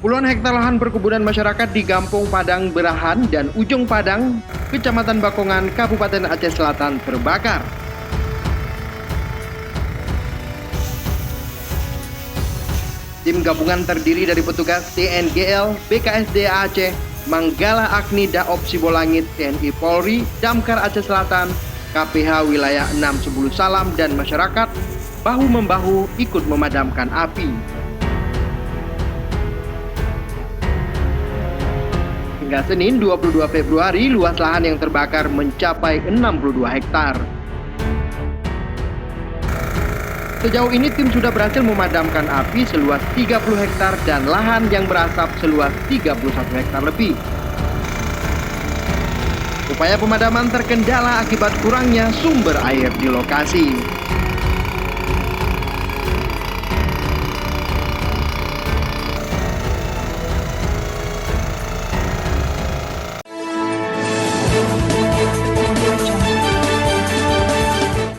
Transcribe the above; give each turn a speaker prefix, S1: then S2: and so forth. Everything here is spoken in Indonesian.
S1: Puluhan hektar lahan perkebunan masyarakat di Kampung Padang Berahan dan Ujung Padang, Kecamatan Bakongan, Kabupaten Aceh Selatan terbakar. Tim gabungan terdiri dari petugas TNGL, BKSDA Aceh, Manggala Agni Daob Sibolangit, TNI Polri, Damkar Aceh Selatan, KPH Wilayah 610 Salam dan masyarakat bahu-membahu ikut memadamkan api. Hingga Senin 22 Februari, luas lahan yang terbakar mencapai 62 hektar. Sejauh ini tim sudah berhasil memadamkan api seluas 30 hektar dan lahan yang berasap seluas 31 hektar lebih. Upaya pemadaman terkendala akibat kurangnya sumber air di lokasi.